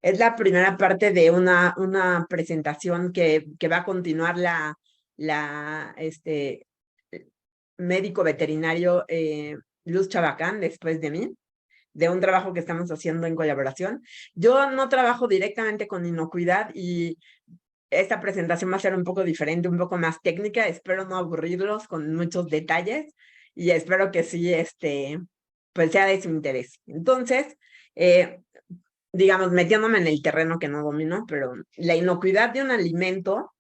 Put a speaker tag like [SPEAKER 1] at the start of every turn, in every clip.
[SPEAKER 1] Es la primera parte de una presentación que va a continuar la médico veterinario Luz Chabacán después de mí, de un trabajo que estamos haciendo en colaboración. Yo no trabajo directamente con inocuidad y esta presentación va a ser un poco diferente, un poco más técnica. Espero no aburrirlos con muchos detalles y espero que sí, pues sea de su interés. Entonces, digamos, metiéndome en el terreno que no domino, pero la inocuidad de un alimento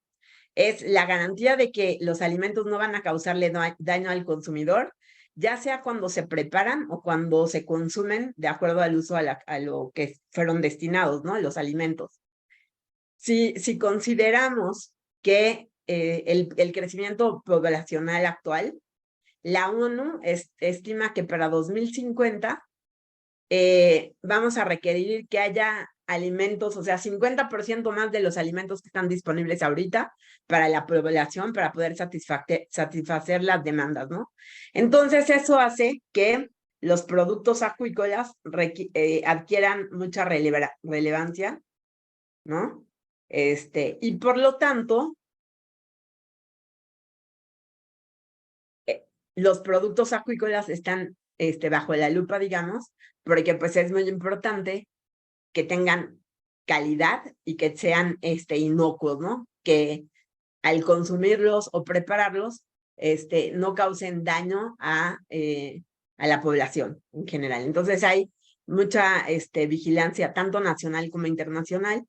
[SPEAKER 1] es la garantía de que los alimentos no van a causarle daño al consumidor, ya sea cuando se preparan o cuando se consumen de acuerdo al uso a lo que fueron destinados, ¿no? Los alimentos. Si consideramos que el crecimiento poblacional actual, la ONU estima que para 2050 vamos a requerir que haya alimentos, o sea, 50% más de los alimentos que están disponibles ahorita para la población, para poder satisfacer las demandas, ¿no? Entonces, eso hace que los productos acuícolas adquieran mucha relevancia, ¿no? Y por lo tanto, los productos acuícolas están bajo la lupa, digamos, porque pues es muy importante que tengan calidad y que sean inocuos, ¿no? Que al consumirlos o prepararlos, no causen daño a la población en general. Entonces hay mucha vigilancia, tanto nacional como internacional,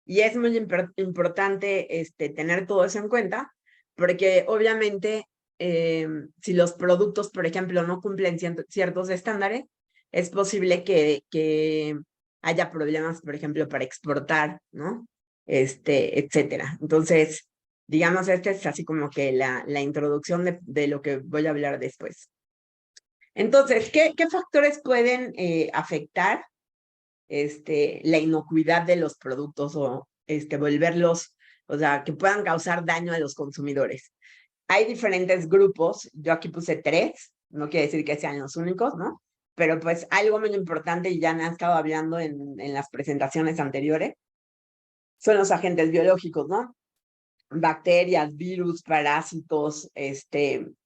[SPEAKER 1] y es muy importante tener todo eso en cuenta, porque obviamente si los productos, por ejemplo, no cumplen ciertos estándares, es posible que haya problemas, por ejemplo, para exportar, ¿no? Etcétera. Entonces, digamos, esta es así como que la introducción de lo que voy a hablar después. Entonces, ¿qué factores pueden afectar la inocuidad de los productos o volverlos, o sea, que puedan causar daño a los consumidores? Hay diferentes grupos, yo aquí puse 3, no quiere decir que sean los únicos, ¿no? Pero pues algo muy importante, y ya me han estado hablando en las presentaciones anteriores, son los agentes biológicos, ¿no? Bacterias, virus, parásitos,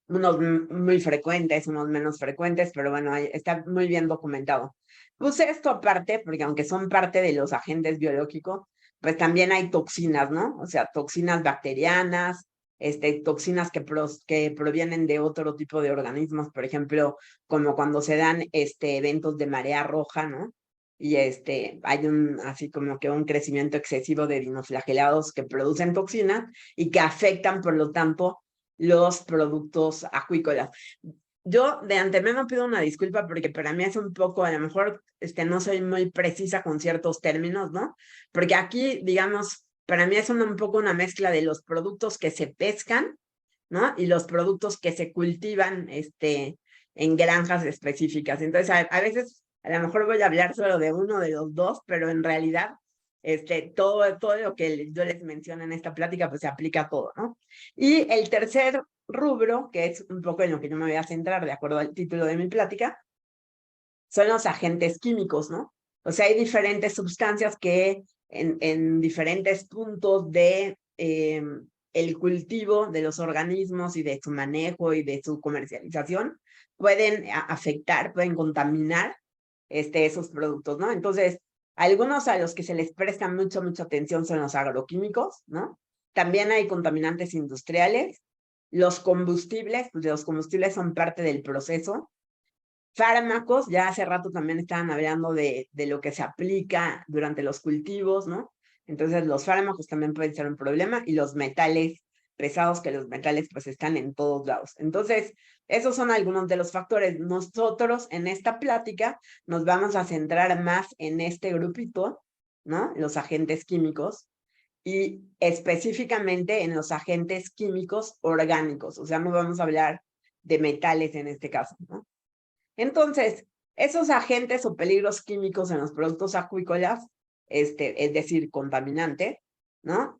[SPEAKER 1] unos muy frecuentes, unos menos frecuentes, pero bueno, está muy bien documentado. Puse esto aparte porque aunque son parte de los agentes biológicos, pues también hay toxinas, ¿no? O sea, toxinas bacterianas, toxinas que provienen de otro tipo de organismos, por ejemplo, como cuando se dan eventos de marea roja, ¿no? Y hay así como que un crecimiento excesivo de dinoflagelados que producen toxinas y que afectan, por lo tanto, los productos acuícolas. Yo de antemano pido una disculpa porque para mí es un poco, a lo mejor no soy muy precisa con ciertos términos, ¿no? Porque aquí, digamos, para mí es un poco una mezcla de los productos que se pescan, ¿no? Y los productos que se cultivan en granjas específicas. Entonces, a veces, a lo mejor voy a hablar solo de uno de los dos, pero en realidad, todo lo que yo les menciono en esta plática, pues se aplica a todo, ¿no? Y el tercer rubro, que es un poco en lo que yo me voy a centrar de acuerdo al título de mi plática, son los agentes químicos, ¿no? O sea, hay diferentes sustancias que en diferentes puntos de el cultivo de los organismos y de su manejo y de su comercialización pueden afectar, pueden contaminar esos productos, ¿no? Entonces, algunos a los que se les presta mucha atención son los agroquímicos, ¿no? También hay contaminantes industriales, los combustibles, pues los combustibles son parte del proceso. Fármacos, ya hace rato también estaban hablando de lo que se aplica durante los cultivos, ¿no? Entonces los fármacos también pueden ser un problema y los metales pesados, que los metales pues están en todos lados. Entonces, esos son algunos de los factores. Nosotros en esta plática nos vamos a centrar más en este grupito, ¿no? Los agentes químicos y específicamente en los agentes químicos orgánicos. O sea, no vamos a hablar de metales en este caso, ¿no? Entonces, esos agentes o peligros químicos en los productos acuícolas, es decir, contaminantes, ¿no?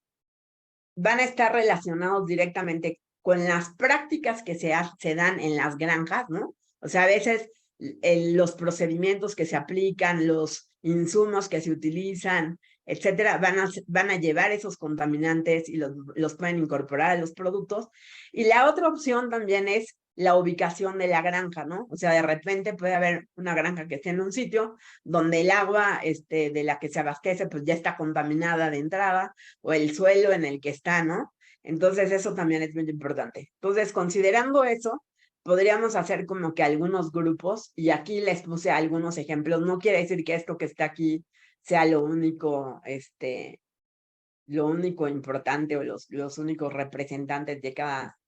[SPEAKER 1] Van a estar relacionados directamente con las prácticas que se dan en las granjas, ¿no? O sea, a veces los procedimientos que se aplican, insumos que se utilizan, etcétera, van a llevar esos contaminantes y los pueden incorporar a los productos. Y la otra opción también es la ubicación de la granja, ¿no? O sea, de repente puede haber una granja que esté en un sitio donde el agua de la que se abastece pues ya está contaminada de entrada, o el suelo en el que está, ¿no? Entonces eso también es muy importante. Entonces, considerando eso, podríamos hacer como que algunos grupos, y aquí les puse algunos ejemplos. No quiere decir que esto que está aquí sea lo único importante o los únicos representantes de cada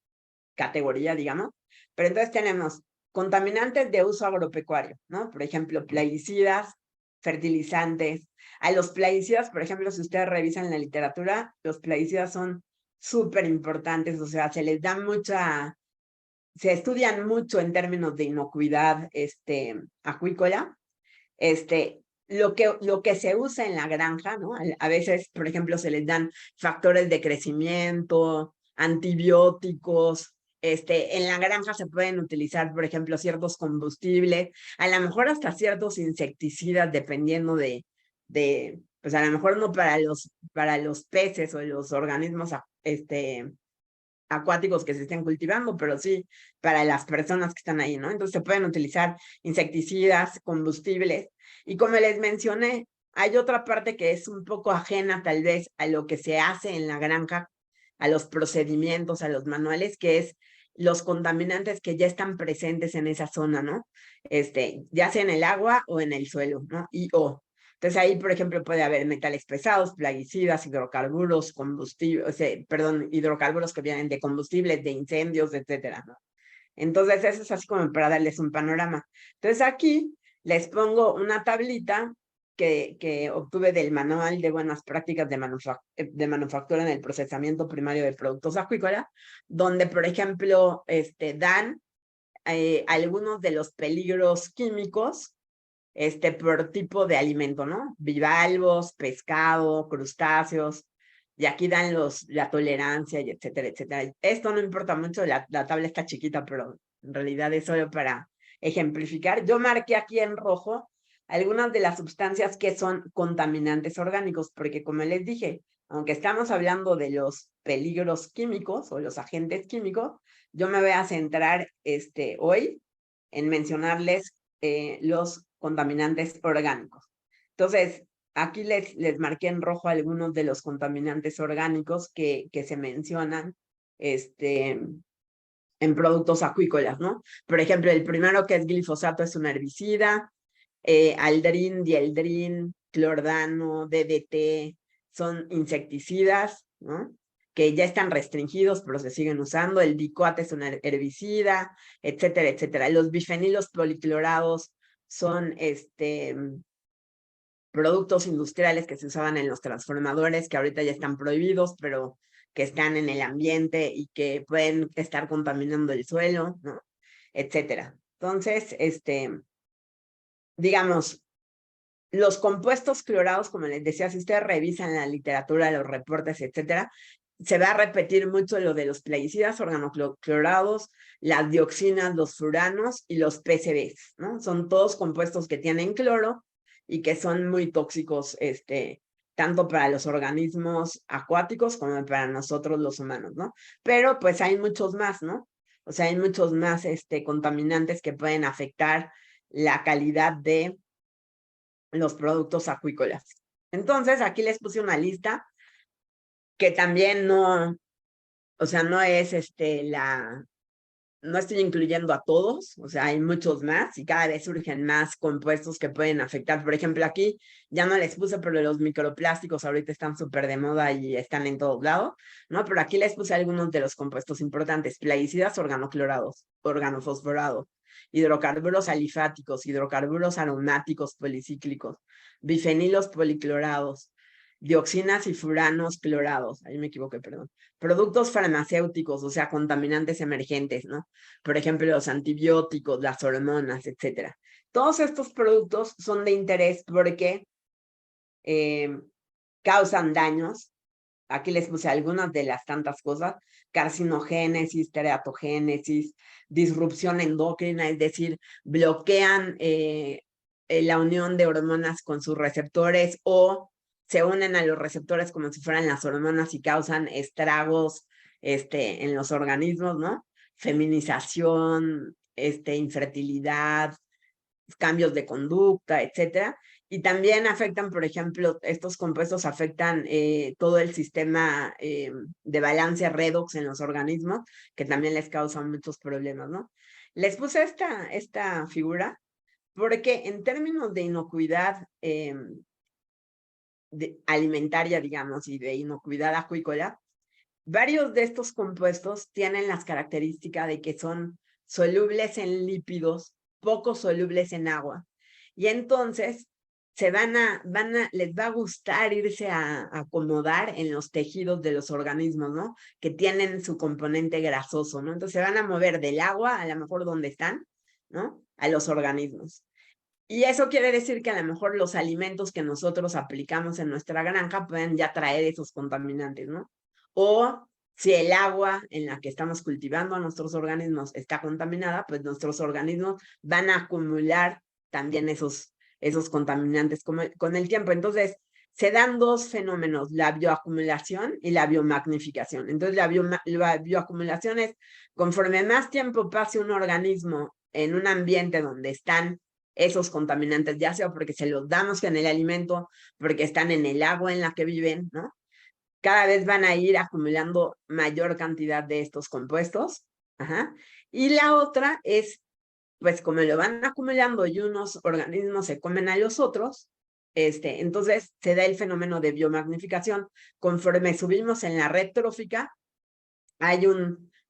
[SPEAKER 1] categoría, digamos. Pero entonces tenemos contaminantes de uso agropecuario, ¿no? Por ejemplo, plaguicidas, fertilizantes. A los plaguicidas, por ejemplo, si ustedes revisan la literatura, los plaguicidas son súper importantes, o sea, se estudian mucho en términos de inocuidad acuícola. Lo que se usa en la granja, ¿no? A veces, por ejemplo, se les dan factores de crecimiento, antibióticos. En la granja se pueden utilizar, por ejemplo, ciertos combustibles, a lo mejor hasta ciertos insecticidas, dependiendo pues a lo mejor no para los peces o los organismos acuáticos que se estén cultivando, pero sí para las personas que están ahí, ¿no? Entonces se pueden utilizar insecticidas, combustibles, y como les mencioné, hay otra parte que es un poco ajena tal vez a lo que se hace en la granja, a los procedimientos, a los manuales, que es los contaminantes que ya están presentes en esa zona, ¿no? Ya sea en el agua o en el suelo, ¿no? Entonces ahí, por ejemplo, puede haber metales pesados, plaguicidas, hidrocarburos, hidrocarburos que vienen de combustibles, de incendios, etcétera, ¿no? Entonces eso es así como para darles un panorama. Entonces aquí les pongo una tablita que obtuve del Manual de Buenas Prácticas de Manufactura en el Procesamiento Primario de Productos Acuícolas, donde, por ejemplo, dan algunos de los peligros químicos por tipo de alimento, ¿no? Bivalvos, pescado, crustáceos, y aquí dan la tolerancia, y etcétera, etcétera. Esto no importa mucho, la tabla está chiquita, pero en realidad es solo para ejemplificar. Yo marqué aquí en rojo algunas de las sustancias que son contaminantes orgánicos, porque como les dije, aunque estamos hablando de los peligros químicos o los agentes químicos, yo me voy a centrar hoy en mencionarles los contaminantes orgánicos. Entonces, aquí les marqué en rojo algunos de los contaminantes orgánicos que se mencionan en productos acuícolas, ¿no? Por ejemplo, el primero, que es glifosato, es un herbicida. Aldrin, dieldrin, clordano, DDT, son insecticidas, ¿no? Que ya están restringidos, pero se siguen usando. El dicoat es un herbicida, etcétera, etcétera. Los bifenilos policlorados son productos industriales que se usaban en los transformadores, que ahorita ya están prohibidos, pero que están en el ambiente y que pueden estar contaminando el suelo, ¿no? Etcétera. Entonces, digamos, los compuestos clorados, como les decía, si ustedes revisan la literatura, los reportes, etcétera, se va a repetir mucho lo de los plaguicidas organoclorados, las dioxinas, los furanos y los PCBs, ¿no? Son todos compuestos que tienen cloro y que son muy tóxicos, tanto para los organismos acuáticos como para nosotros los humanos, ¿no? Pero pues hay muchos más, ¿no? O sea, hay muchos más contaminantes que pueden afectar la calidad de los productos acuícolas. Entonces, aquí les puse una lista que también no, o sea, no es no estoy incluyendo a todos, o sea, hay muchos más y cada vez surgen más compuestos que pueden afectar. Por ejemplo, aquí ya no les puse, pero los microplásticos ahorita están súper de moda y están en todos lados, ¿no? Pero aquí les puse algunos de los compuestos importantes: plaguicidas organoclorados, organofosforados, hidrocarburos alifáticos, hidrocarburos aromáticos policíclicos, bifenilos policlorados, dioxinas y furanos clorados, ahí me equivoqué, perdón. Productos farmacéuticos, o sea, contaminantes emergentes, ¿no? Por ejemplo, los antibióticos, las hormonas, etcétera. Todos estos productos son de interés porque causan daños. Aquí les puse algunas de las tantas cosas: carcinogénesis, teratogénesis, disrupción endocrina, es decir, bloquean la unión de hormonas con sus receptores o se unen a los receptores como si fueran las hormonas y causan estragos en los organismos, ¿no? Feminización, infertilidad, cambios de conducta, etcétera. Y también afectan, por ejemplo, estos compuestos afectan todo el sistema de balance redox en los organismos, que también les causan muchos problemas, ¿no? Les puse esta figura porque en términos de inocuidad alimentaria, digamos, y de inocuidad acuícola, varios de estos compuestos tienen las características de que son solubles en lípidos, poco solubles en agua. Y entonces les va a gustar irse a acomodar en los tejidos de los organismos, ¿no? Que tienen su componente grasoso, ¿no? Entonces se van a mover del agua, a lo mejor donde están, ¿no? A los organismos. Y eso quiere decir que a lo mejor los alimentos que nosotros aplicamos en nuestra granja pueden ya traer esos contaminantes, ¿no? O si el agua en la que estamos cultivando a nuestros organismos está contaminada, pues nuestros organismos van a acumular también esos contaminantes con el tiempo. Entonces, se dan dos fenómenos, la bioacumulación y la biomagnificación. Entonces, la bioacumulación es conforme más tiempo pase un organismo en un ambiente donde están esos contaminantes, ya sea porque se los damos en el alimento, porque están en el agua en la que viven, ¿no? Cada vez van a ir acumulando mayor cantidad de estos compuestos. Ajá. Y la otra es, pues como lo van acumulando y unos organismos se comen a los otros, entonces se da el fenómeno de biomagnificación. Conforme subimos en la red trófica, hay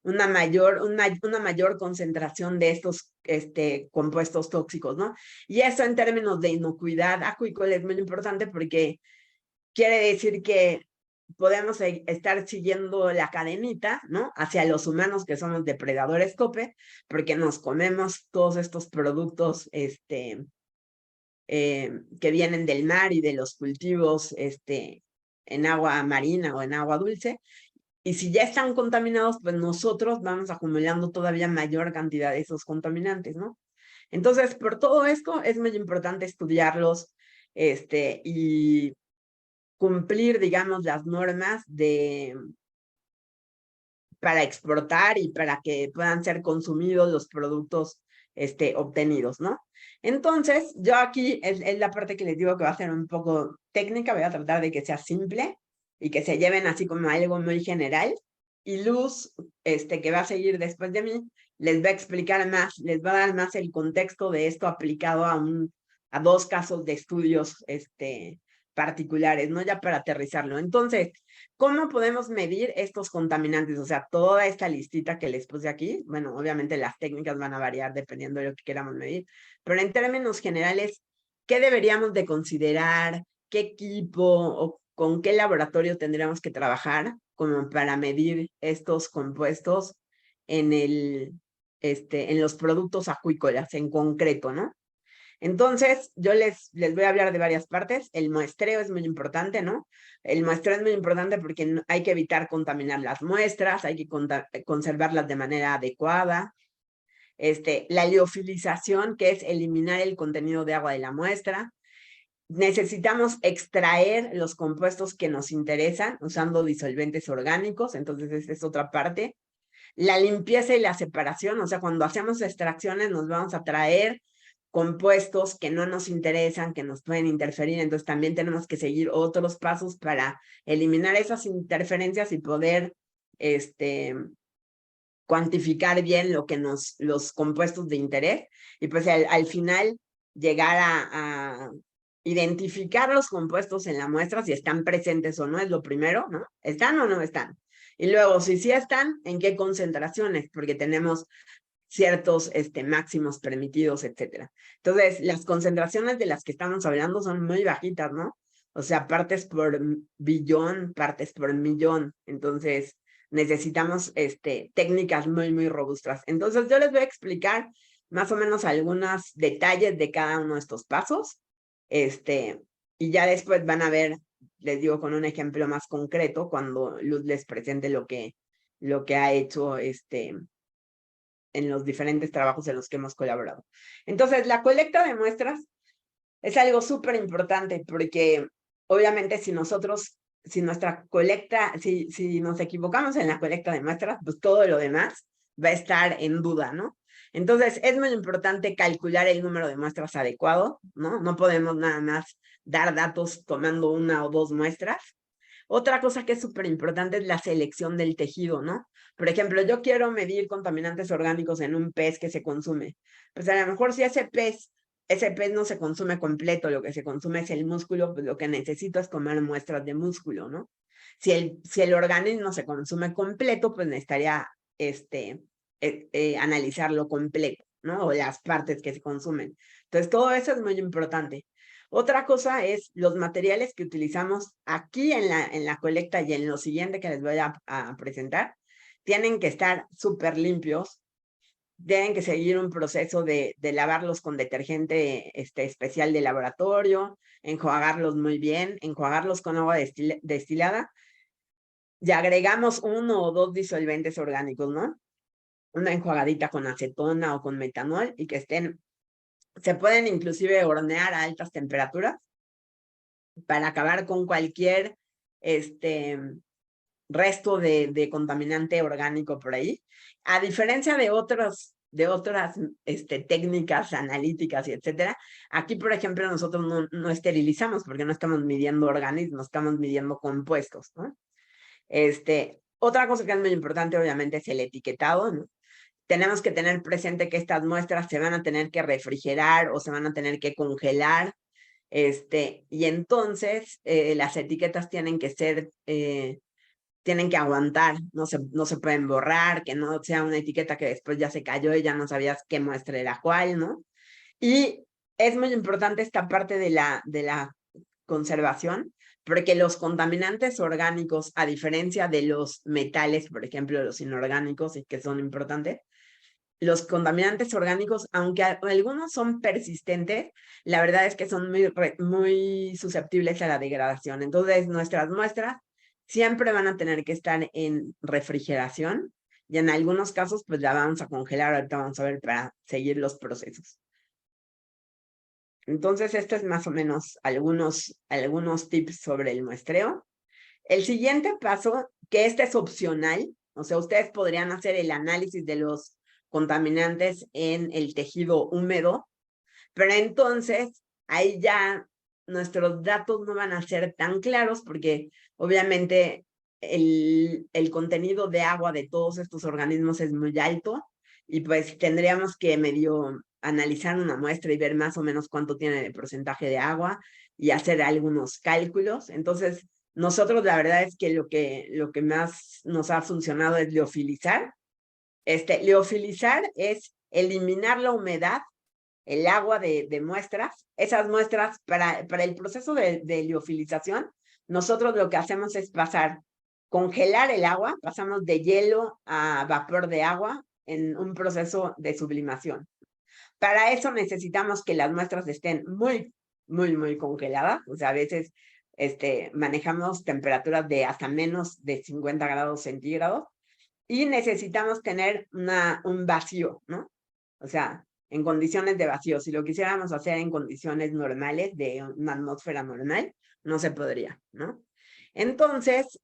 [SPEAKER 1] una mayor concentración de estos compuestos tóxicos, ¿no? Y eso en términos de inocuidad acuícola es muy importante porque quiere decir que podemos estar siguiendo la cadenita, ¿no? Hacia los humanos que somos depredadores tope, porque nos comemos todos estos productos que vienen del mar y de los cultivos en agua marina o en agua dulce. Y si ya están contaminados, pues nosotros vamos acumulando todavía mayor cantidad de esos contaminantes, ¿no? Entonces, por todo esto, es muy importante estudiarlos y cumplir, digamos, las normas para exportar y para que puedan ser consumidos los productos obtenidos, ¿no? Entonces, yo aquí es la parte que les digo que va a ser un poco técnica, voy a tratar de que sea simple y que se lleven así como algo muy general. Y Luz, que va a seguir después de mí, les va a explicar más, les va a dar más el contexto de esto aplicado a dos casos de estudios particulares, ¿no? Ya para aterrizarlo. Entonces, ¿cómo podemos medir estos contaminantes? O sea, toda esta listita que les puse aquí, bueno, obviamente las técnicas van a variar dependiendo de lo que queramos medir, pero en términos generales, ¿qué deberíamos de considerar? ¿Qué equipo o con qué laboratorio tendríamos que trabajar como para medir estos compuestos en los productos acuícolas en concreto, ¿no? Entonces, yo les voy a hablar de varias partes. El muestreo es muy importante, ¿no? El muestreo es muy importante porque hay que evitar contaminar las muestras, hay que conservarlas de manera adecuada. La liofilización, que es eliminar el contenido de agua de la muestra. Necesitamos extraer los compuestos que nos interesan usando disolventes orgánicos, entonces esta es otra parte. La limpieza y la separación, o sea, cuando hacemos extracciones nos vamos a traer compuestos que no nos interesan, que nos pueden interferir, entonces también tenemos que seguir otros pasos para eliminar esas interferencias y poder cuantificar bien los compuestos de interés y pues al final llegar a identificar los compuestos en la muestra, si están presentes o no, es lo primero, ¿no? ¿Están o no están? Y luego, si sí están, ¿en qué concentraciones? Porque tenemos ciertos máximos permitidos, etcétera. Entonces, las concentraciones de las que estamos hablando son muy bajitas, ¿no? O sea, partes por billón, partes por millón. Entonces, necesitamos técnicas muy, muy robustas. Entonces, yo les voy a explicar más o menos algunos detalles de cada uno de estos pasos. Y ya después van a ver, les digo con un ejemplo más concreto, cuando Luz les presente lo que ha hecho en los diferentes trabajos en los que hemos colaborado. Entonces, la colecta de muestras es algo súper importante porque obviamente si nuestra colecta, si nos equivocamos en la colecta de muestras, pues todo lo demás va a estar en duda, ¿no? Entonces, es muy importante calcular el número de muestras adecuado, ¿no? No podemos nada más dar datos tomando una o dos muestras. Otra cosa que es súper importante es la selección del tejido, ¿no? Por ejemplo, yo quiero medir contaminantes orgánicos en un pez que se consume. Pues a lo mejor si ese pez no se consume completo, lo que se consume es el músculo, pues lo que necesito es tomar muestras de músculo, ¿no? Si el organismo se consume completo, pues necesitaría analizarlo completo, ¿no? O las partes que se consumen. Entonces, todo eso es muy importante. Otra cosa es los materiales que utilizamos aquí en la colecta y en lo siguiente que les voy a presentar, tienen que estar súper limpios, tienen que seguir un proceso de lavarlos con detergente especial de laboratorio, enjuagarlos muy bien, enjuagarlos con agua destilada, y agregamos 1 o 2 disolventes orgánicos, ¿no? Una enjuagadita con acetona o con metanol y que se pueden inclusive hornear a altas temperaturas para acabar con cualquier resto de contaminante orgánico por ahí. A diferencia de otras técnicas analíticas y etcétera, aquí, por ejemplo, nosotros no esterilizamos porque no estamos midiendo organismos, estamos midiendo compuestos, ¿no? Otra cosa que es muy importante, obviamente, es el etiquetado, ¿no? Tenemos que tener presente que estas muestras se van a tener que refrigerar o se van a tener que congelar, y entonces las etiquetas tienen que aguantar, no se pueden borrar, que no sea una etiqueta que después ya se cayó y ya no sabías qué muestra era cuál, ¿no? Y es muy importante esta parte de la conservación, porque los contaminantes orgánicos, a diferencia de los metales, por ejemplo, los inorgánicos, y que son importantes, los contaminantes orgánicos, aunque algunos son persistentes, la verdad es que son muy susceptibles a la degradación. Entonces, nuestras muestras siempre van a tener que estar en refrigeración y en algunos casos, pues la vamos a congelar. Ahorita vamos a ver para seguir los procesos. Entonces, esto es más o menos algunos tips sobre el muestreo. El siguiente paso, que este es opcional, o sea, ustedes podrían hacer el análisis de los contaminantes en el tejido húmedo, pero entonces ahí ya nuestros datos no van a ser tan claros porque obviamente el contenido de agua de todos estos organismos es muy alto y pues tendríamos que medio analizar una muestra y ver más o menos cuánto tiene de porcentaje de agua y hacer algunos cálculos. Entonces, nosotros la verdad es que lo que más nos ha funcionado es liofilizar. Liofilizar es eliminar la humedad, el agua de muestras. Esas muestras, para el proceso de liofilización, nosotros lo que hacemos es congelar el agua, pasamos de hielo a vapor de agua en un proceso de sublimación. Para eso necesitamos que las muestras estén muy, muy, muy congeladas. O sea, a veces manejamos temperaturas de hasta menos de 50 grados centígrados y necesitamos tener un vacío, ¿no? O sea, en condiciones de vacío. Si lo quisiéramos hacer en condiciones normales, de una atmósfera normal, no se podría, ¿no? Entonces,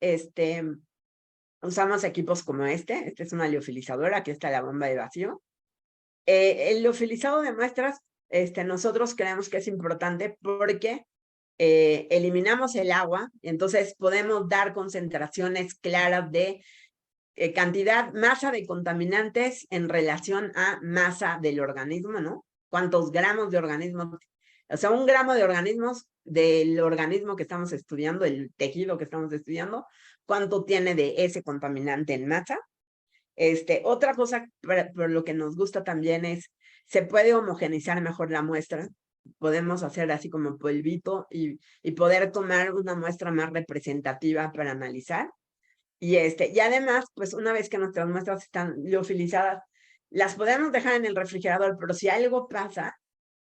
[SPEAKER 1] usamos equipos como este es una liofilizadora, aquí está la bomba de vacío. El liofilizado de muestras, nosotros creemos que es importante porque eliminamos el agua, entonces podemos dar concentraciones claras de cantidad, masa de contaminantes en relación a masa del organismo, ¿no? ¿Cuántos gramos de organismo? O sea, 1 gramo de organismos del organismo que estamos estudiando, el tejido que estamos estudiando, ¿cuánto tiene de ese contaminante en masa? Otra cosa por lo que nos gusta también es, se puede homogenizar mejor la muestra. Podemos hacer así como polvito y poder tomar una muestra más representativa para analizar. Y además, pues una vez que nuestras muestras están liofilizadas, las podemos dejar en el refrigerador, pero si algo pasa,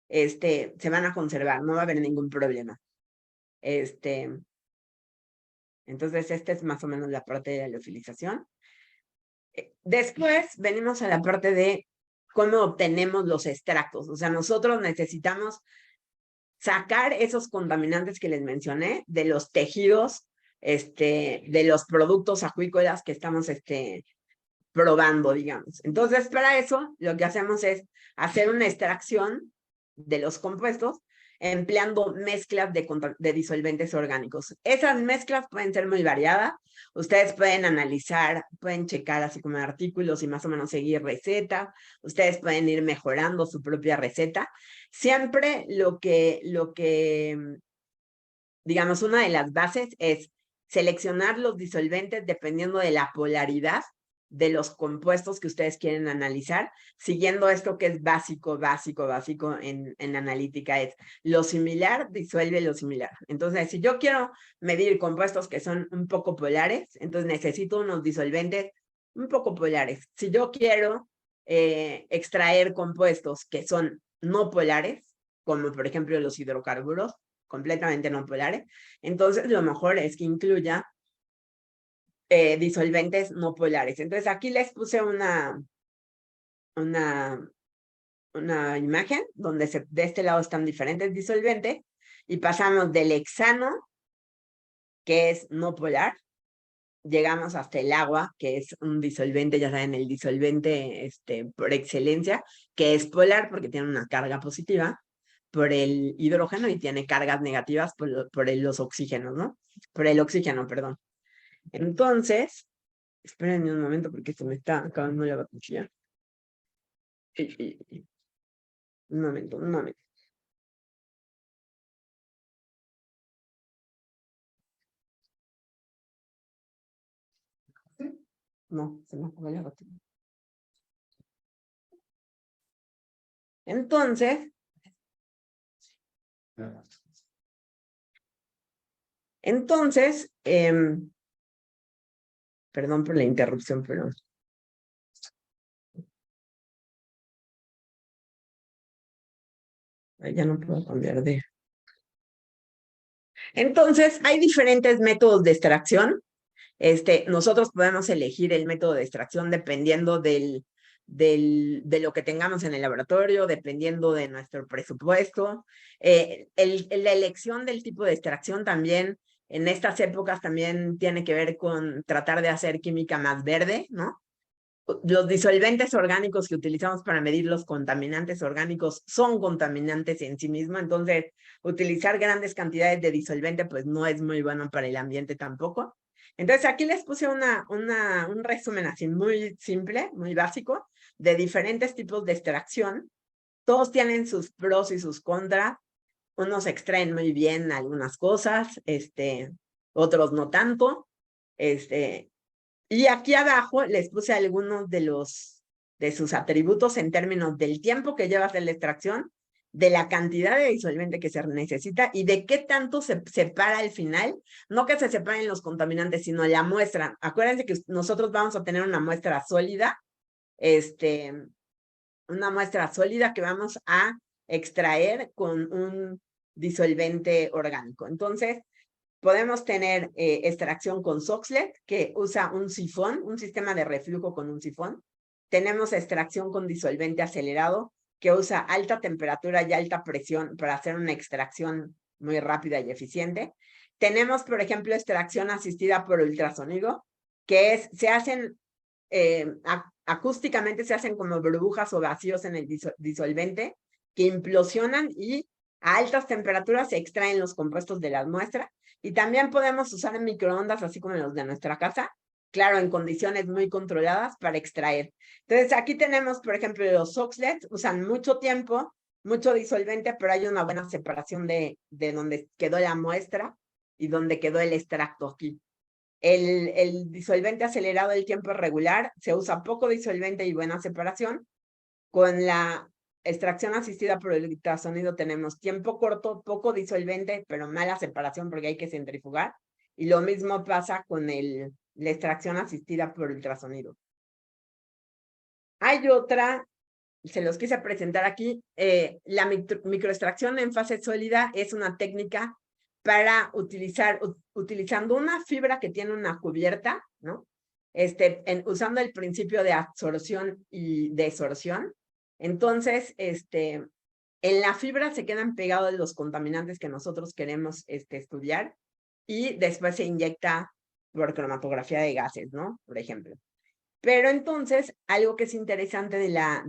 [SPEAKER 1] se van a conservar, no va a haber ningún problema. Entonces, esta es más o menos la parte de la liofilización. Después venimos a la parte de cómo obtenemos los extractos. O sea, nosotros necesitamos sacar esos contaminantes que les mencioné de los tejidos, de los productos acuícolas que estamos probando, digamos. Entonces, para eso, lo que hacemos es hacer una extracción de los compuestos empleando mezclas de disolventes orgánicos. Esas mezclas pueden ser muy variadas. Ustedes pueden analizar, pueden checar así como artículos y más o menos seguir receta. Ustedes pueden ir mejorando su propia receta. Siempre digamos, una de las bases es seleccionar los disolventes dependiendo de la polaridad de los compuestos que ustedes quieren analizar, siguiendo esto que es básico en analítica, es lo similar disuelve lo similar. Entonces, si yo quiero medir compuestos que son un poco polares, entonces necesito unos disolventes un poco polares. Si yo quiero extraer compuestos que son no polares, como por ejemplo los hidrocarburos, completamente no polares, entonces lo mejor es que incluya disolventes no polares. Entonces aquí les puse una imagen donde de este lado están diferentes disolventes y pasamos del hexano, que es no polar, llegamos hasta el agua, que es un disolvente, ya saben, el disolvente por excelencia, que es polar porque tiene una carga positiva por el hidrógeno y tiene cargas negativas por los oxígenos, ¿no? Por el oxígeno, perdón. Entonces, espérenme un momento porque se me está acabando la batería. Un momento. No, se me acabó la batería. Entonces, perdón por la interrupción, pero ya no puedo cambiar de... Entonces, hay diferentes métodos de extracción. Nosotros podemos elegir el método de extracción dependiendo de lo que tengamos en el laboratorio, dependiendo de nuestro presupuesto. La elección del tipo de extracción también, en estas épocas también tiene que ver con tratar de hacer química más verde, ¿no? Los disolventes orgánicos que utilizamos para medir los contaminantes orgánicos son contaminantes en sí mismos, entonces utilizar grandes cantidades de disolvente pues no es muy bueno para el ambiente tampoco. Entonces aquí les puse un resumen así muy simple, muy básico, de diferentes tipos de extracción. Todos tienen sus pros y sus contras. Unos extraen muy bien algunas cosas, otros no tanto. Y aquí abajo les puse algunos de sus atributos en términos del tiempo que lleva hacer la extracción, de la cantidad de disolvente que se necesita y de qué tanto se separa al final. No que se separen los contaminantes, sino la muestra. Acuérdense que nosotros vamos a tener una muestra sólida, que vamos a extraer con un disolvente orgánico. Entonces, podemos tener extracción con Soxhlet, que usa un sifón, un sistema de reflujo con un sifón. Tenemos extracción con disolvente acelerado, que usa alta temperatura y alta presión para hacer una extracción muy rápida y eficiente. Tenemos, por ejemplo, extracción asistida por ultrasonido, que se hacen acústicamente, se hacen como burbujas o vacíos en el disolvente, que implosionan y a altas temperaturas se extraen los compuestos de las muestras. Y también podemos usar microondas, así como los de nuestra casa, claro, en condiciones muy controladas para extraer. Entonces, aquí tenemos, por ejemplo, los Soxhlet, usan mucho tiempo, mucho disolvente, pero hay una buena separación de donde quedó la muestra y donde quedó el extracto aquí. El disolvente acelerado del tiempo regular, se usa poco disolvente y buena separación. Con la extracción asistida por el ultrasonido tenemos tiempo corto, poco disolvente, pero mala separación porque hay que centrifugar. Y lo mismo pasa con la extracción asistida por ultrasonido. Hay otra, se los quise presentar aquí, la microextracción en fase sólida es una técnica para utilizando una fibra que tiene una cubierta, ¿no? Usando el principio de absorción y desorción. Entonces, En la fibra se quedan pegados los contaminantes que nosotros queremos estudiar y después se inyecta por cromatografía de gases, ¿no? Por ejemplo. Pero entonces, algo que es interesante de la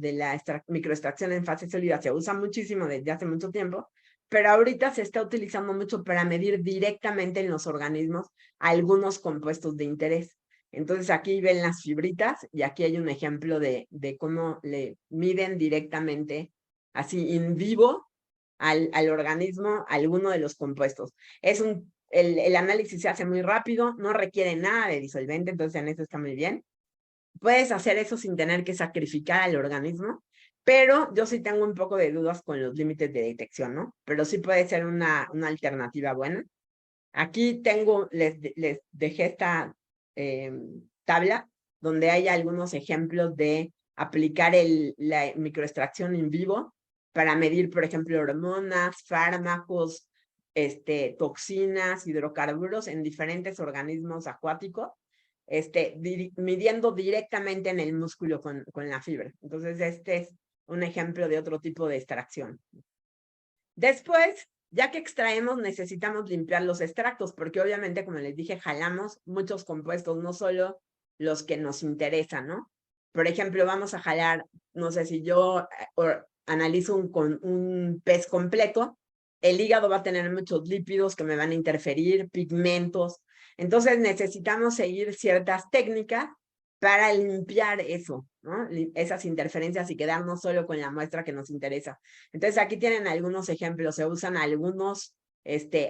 [SPEAKER 1] microextracción en fase sólida, se usa muchísimo desde hace mucho tiempo, pero ahorita se está utilizando mucho para medir directamente en los organismos algunos compuestos de interés. Entonces aquí ven las fibritas y aquí hay un ejemplo de cómo le miden directamente, así in vivo, al organismo alguno de los compuestos. El análisis se hace muy rápido, no requiere nada de disolvente, entonces en eso está muy bien. Puedes hacer eso sin tener que sacrificar al organismo, pero yo sí tengo un poco de dudas con los límites de detección, ¿no? Pero sí puede ser una alternativa buena. Aquí les dejé esta tabla donde hay algunos ejemplos de aplicar la microextracción in vivo para medir, por ejemplo, hormonas, fármacos, toxinas, hidrocarburos en diferentes organismos acuáticos, midiendo directamente en el músculo con la fibra. Entonces, este es un ejemplo de otro tipo de extracción. Después, ya que extraemos, necesitamos limpiar los extractos, porque obviamente, como les dije, jalamos muchos compuestos, no solo los que nos interesan, ¿no? Por ejemplo, vamos a jalar, no sé, si yo analizo un pez completo, el hígado va a tener muchos lípidos que me van a interferir, pigmentos. Entonces necesitamos seguir ciertas técnicas para limpiar eso, ¿no? Esas interferencias y quedarnos solo con la muestra que nos interesa. Entonces aquí tienen algunos ejemplos, se usan algunos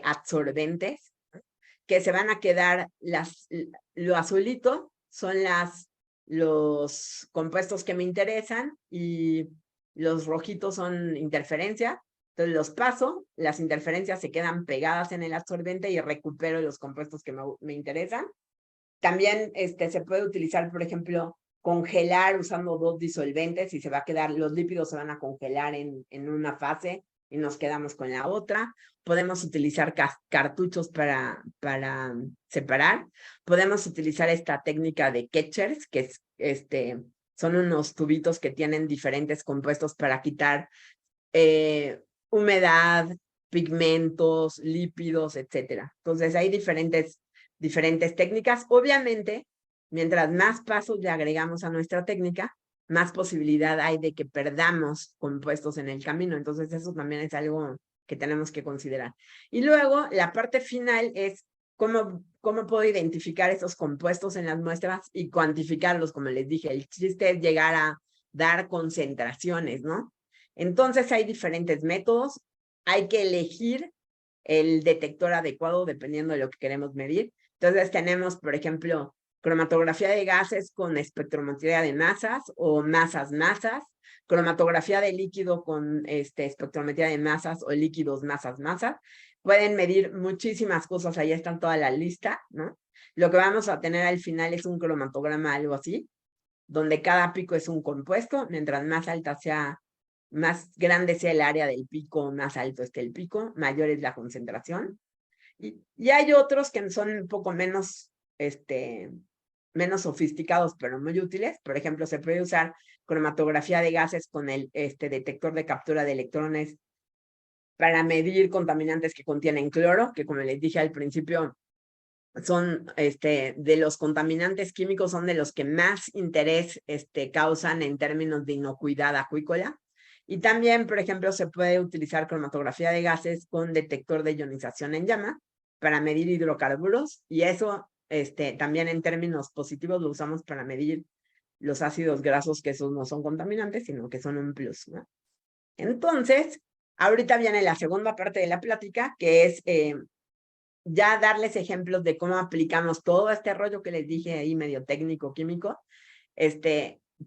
[SPEAKER 1] absorbentes que se van a quedar, lo azulito son los compuestos que me interesan y los rojitos son interferencia. Entonces los paso, las interferencias se quedan pegadas en el absorbente y recupero los compuestos que me interesan. También se puede utilizar, por ejemplo, congelar usando 2 disolventes y se va a quedar, los lípidos se van a congelar en una fase y nos quedamos con la otra. Podemos utilizar cartuchos para separar. Podemos utilizar esta técnica de Ketchers, que es, son unos tubitos que tienen diferentes compuestos para quitar humedad, pigmentos, lípidos, etcétera. Entonces hay diferentes técnicas. Obviamente, mientras más pasos le agregamos a nuestra técnica, más posibilidad hay de que perdamos compuestos en el camino. Entonces eso también es algo que tenemos que considerar. Y luego la parte final es cómo puedo identificar esos compuestos en las muestras y cuantificarlos, como les dije. El chiste es llegar a dar concentraciones, ¿no? Entonces hay diferentes métodos. Hay que elegir el detector adecuado dependiendo de lo que queremos medir. Entonces tenemos, por ejemplo, cromatografía de gases con espectrometría de masas o masas-masas, cromatografía de líquido con espectrometría de masas o líquidos masas-masas. Pueden medir muchísimas cosas, ahí están toda la lista, ¿no? Lo que vamos a tener al final es un cromatograma, algo así, donde cada pico es un compuesto, mientras más alta sea, más grande sea el área del pico, más alto esté el pico, mayor es la concentración. Y hay otros que son un poco menos, menos sofisticados, pero muy útiles. Por ejemplo, se puede usar cromatografía de gases con el detector de captura de electrones para medir contaminantes que contienen cloro, que como les dije al principio, son de los contaminantes químicos, son de los que más interés causan en términos de inocuidad acuícola. Y también, por ejemplo, se puede utilizar cromatografía de gases con detector de ionización en llama para medir hidrocarburos, y eso también en términos positivos lo usamos para medir los ácidos grasos, que esos no son contaminantes, sino que son un plus, ¿no? Entonces, ahorita viene la segunda parte de la plática, que es ya darles ejemplos de cómo aplicamos todo este rollo que les dije ahí medio técnico, químico,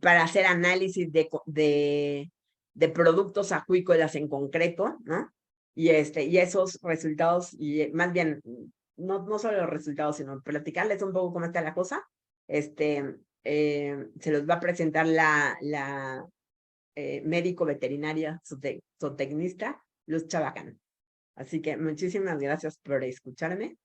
[SPEAKER 1] para hacer análisis de productos acuícolas en concreto, ¿no? Y esos resultados, y más bien, no solo los resultados, sino platicarles un poco cómo está la cosa. Se los va a presentar la médico veterinaria zootecnista Luz Chabacán. Así que muchísimas gracias por escucharme.